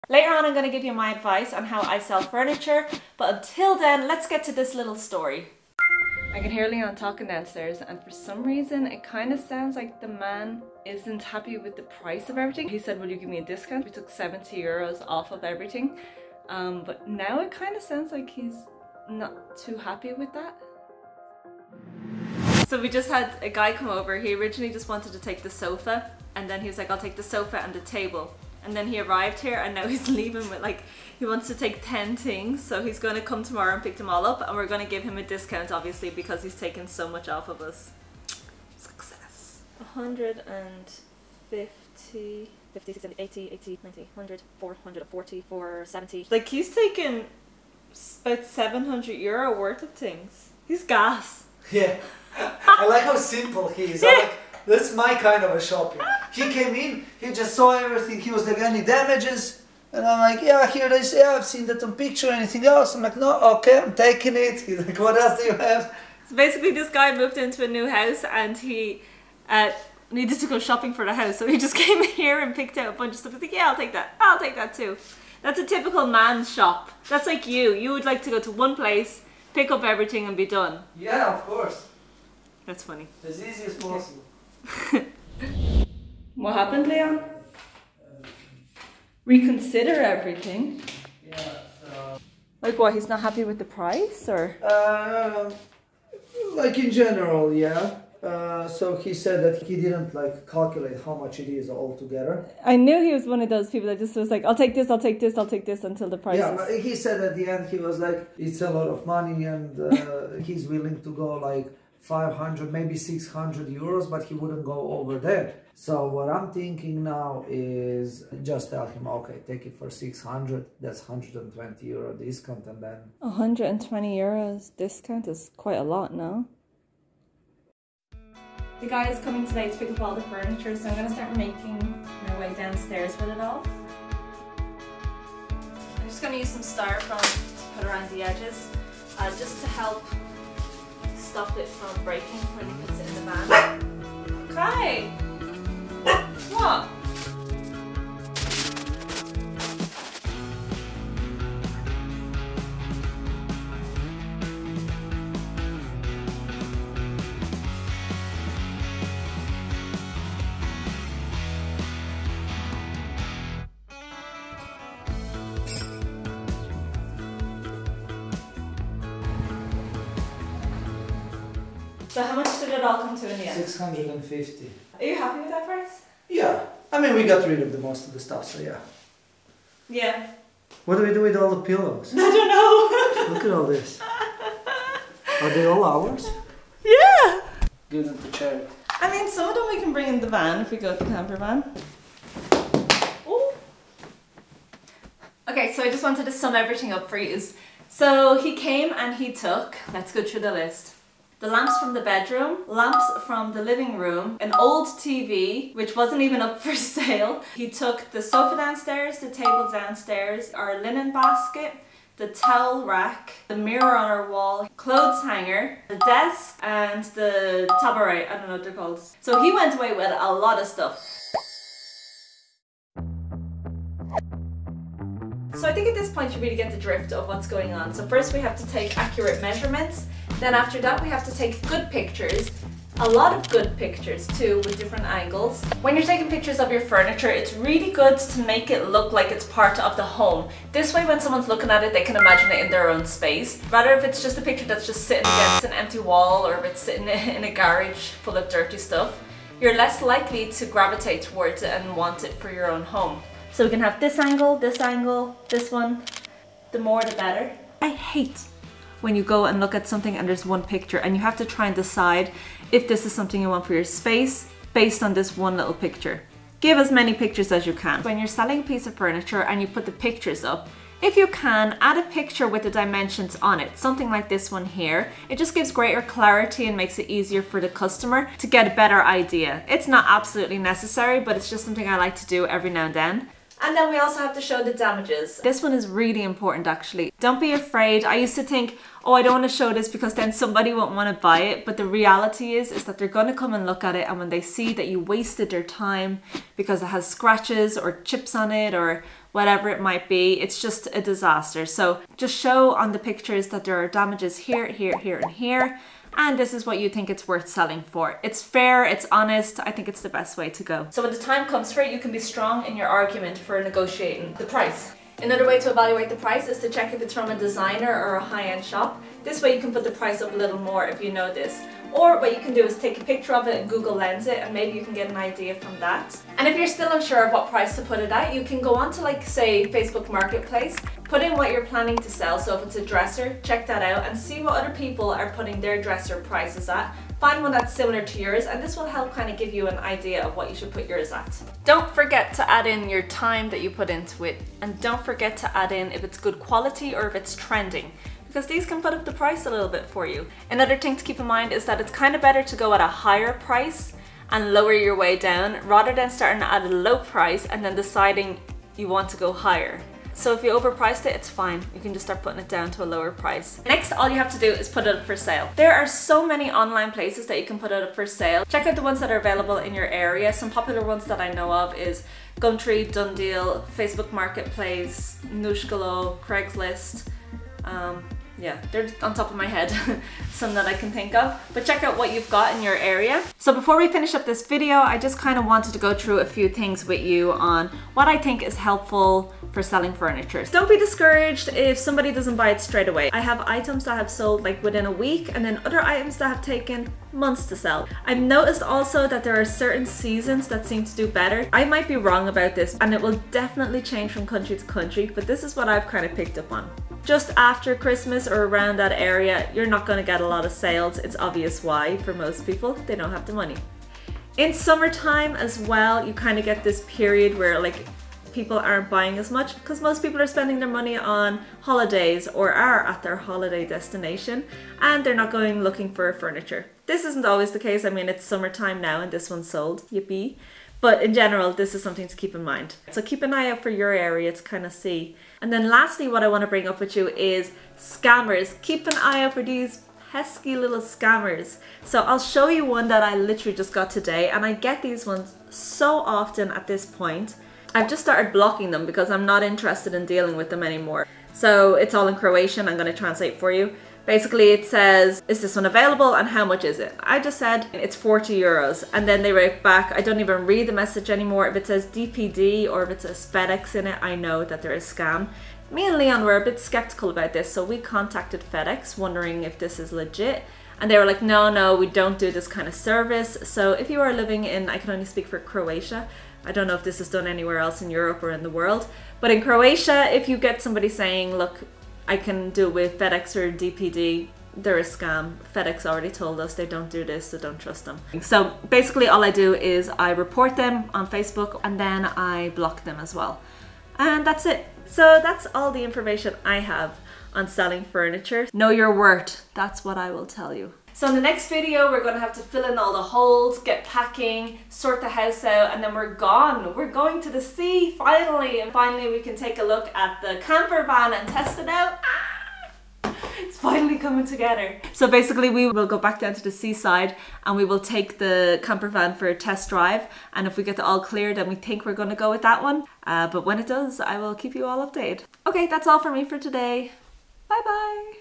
Later on I'm going to give you my advice on how I sell furniture, but until then let's get to this little story. I can hear Leon talking downstairs, and for some reason it kind of sounds like the man isn't happy with the price of everything. He said, will you give me a discount? We took 70 euros off of everything, but now it kind of sounds like he's not too happy with that. So we just had a guy come over. He originally just wanted to take the sofa, and then he was like, I'll take the sofa and the table. And then he arrived here, and now he's leaving with like, he wants to take 10 things. So he's going to come tomorrow and pick them all up, and we're going to give him a discount obviously because he's taken so much off of us. Success. 150, 50, 60, 80, 80, 90, 100, 440, 470. Like he's taken about 700 euro worth of things. He's gas. Yeah. I like how simple he is. I'm like, that's my kind of a shopping. He came in, he just saw everything, he was like, any damages? And I'm like, yeah, here they say, I've seen that on picture, anything else? I'm like, no, okay, I'm taking it. He's like, what else do you have? So basically this guy moved into a new house, and he needed to go shopping for the house. So he just came here and picked out a bunch of stuff. He's like, yeah, I'll take that too. That's a typical man's shop. That's like you. You would like to go to one place, pick up everything and be done. Yeah, of course. That's funny. As easy as possible. What happened, Leon? Reconsider everything? Yeah, so... Like what, he's not happy with the price, or? Like in general, yeah. So he said that he didn't like calculate how much it is altogether. I knew he was one of those people that just was like, I'll take this, I'll take this, I'll take this until the price Yeah, is... but he said at the end, he was like, it's a lot of money, and he's willing to go like 500, maybe 600 euros, but he wouldn't go over there. So what I'm thinking now is just tell him, okay, take it for 600, that's 120 euro discount, and then... 120 euros discount is quite a lot, no? The guy is coming today to pick up all the furniture, so I'm going to start making my way downstairs with it all. I'm just going to use some styrofoam to put around the edges, just to help stop it from breaking when he puts it in the van. Okay! What? So how much did it all come to in the end? 650. Are you happy with that price? Yeah. I mean, we got rid of the most of the stuff, so yeah. Yeah. What do we do with all the pillows? I don't know. Look at all this. Are they all ours? Yeah. Give them to charity. I mean, some of them we can bring in the van if we go to the camper van. Ooh. Okay, so I just wanted to sum everything up for you. So he came and he took, let's go through the list. The lamps from the bedroom, lamps from the living room, an old TV, which wasn't even up for sale. He took the sofa downstairs, the table downstairs, our linen basket, the towel rack, the mirror on our wall, clothes hanger, the desk, and the tabaret, I don't know what they're called. So he went away with a lot of stuff. So I think at this point you really get the drift of what's going on. So first we have to take accurate measurements. Then after that we have to take good pictures. A lot of good pictures too, with different angles. When you're taking pictures of your furniture, it's really good to make it look like it's part of the home. This way when someone's looking at it, they can imagine it in their own space. Rather if it's just a picture that's just sitting against an empty wall, or if it's sitting in a garage full of dirty stuff, you're less likely to gravitate towards it and want it for your own home. So we can have this angle, this one. The more the better. I hate when you go and look at something and there's one picture and you have to try and decide if this is something you want for your space based on this one little picture. Give as many pictures as you can. When you're selling a piece of furniture and you put the pictures up, if you can, add a picture with the dimensions on it, something like this one here. It just gives greater clarity and makes it easier for the customer to get a better idea. It's not absolutely necessary, but it's just something I like to do every now and then. And then we also have to show the damages. This one is really important actually. Don't be afraid. I used to think, oh, I don't want to show this because then somebody won't want to buy it. But the reality is that they're going to come and look at it, and when they see that you wasted their time because it has scratches or chips on it or whatever it might be. It's just a disaster. So just show on the pictures that there are damages here, here, here, and here. And this is what you think it's worth selling for. It's fair, it's honest. I think it's the best way to go. So when the time comes for it, you can be strong in your argument for negotiating the price. Another way to evaluate the price is to check if it's from a designer or a high-end shop. This way you can put the price up a little more if you know this. Or what you can do is take a picture of it and Google Lens it, and maybe you can get an idea from that. And if you're still unsure of what price to put it at, you can go on to, like, say, Facebook Marketplace, put in what you're planning to sell. So if it's a dresser, check that out and see what other people are putting their dresser prices at. Find one that's similar to yours, and this will help kind of give you an idea of what you should put yours at. Don't forget to add in your time that you put into it, and don't forget to add in if it's good quality or if it's trending, because these can put up the price a little bit for you. Another thing to keep in mind is that it's kind of better to go at a higher price and lower your way down rather than starting at a low price and then deciding you want to go higher. So if you overpriced it, it's fine. You can just start putting it down to a lower price. Next, all you have to do is put it up for sale. There are so many online places that you can put it up for sale. Check out the ones that are available in your area. Some popular ones that I know of is Gumtree, Done Deal, Facebook Marketplace, Nushgalo, Craigslist. Yeah, they're on top of my head, some that I can think of, but check out what you've got in your area. So before we finish up this video, I just kind of wanted to go through a few things with you on what I think is helpful for selling furniture. Don't be discouraged if somebody doesn't buy it straight away. I have items that have sold like within a week, and then other items that have taken months to sell. I've noticed also that there are certain seasons that seem to do better. I might be wrong about this, and it will definitely change from country to country, but this is what I've kind of picked up on. Just after Christmas or around that area, you're not going to get a lot of sales. It's obvious why. For most people, they don't have the money. In summertime as well, you kind of get this period where like people aren't buying as much because most people are spending their money on holidays or are at their holiday destination, and they're not going looking for furniture. This isn't always the case. I mean, it's summertime now and this one's sold, yippee. But in general, this is something to keep in mind. So keep an eye out for your area to kind of see. And then lastly, what I want to bring up with you is scammers. Keep an eye out for these pesky little scammers. So I'll show you one that I literally just got today, and I get these ones so often at this point. I've just started blocking them because I'm not interested in dealing with them anymore. So it's all in Croatian. I'm going to translate for you. Basically it says, is this one available and how much is it? I just said it's 40 euros, and then they write back, I don't even read the message anymore. If it says DPD or if it says FedEx in it, I know that they're a scam. Me and Leon were a bit skeptical about this, so we contacted FedEx wondering if this is legit, and they were like, no, we don't do this kind of service. So if you are living in, I can only speak for Croatia, I don't know if this is done anywhere else in Europe or in the world, but in Croatia, if you get somebody saying, look, I can do it with FedEx or DPD, they're a scam. FedEx already told us they don't do this, so don't trust them. So basically all I do is I report them on Facebook and then I block them as well. And that's it. So that's all the information I have on selling furniture. Know your worth, that's what I will tell you. So in the next video, we're going to have to fill in all the holes, get packing, sort the house out, and then we're gone. We're going to the sea, finally. And finally, we can take a look at the camper van and test it out. It's finally coming together. So basically, we will go back down to the seaside and we will take the camper van for a test drive. And if we get it all clear, then we think we're going to go with that one. But when it does, I will keep you all updated. Okay, that's all for me for today. Bye-bye.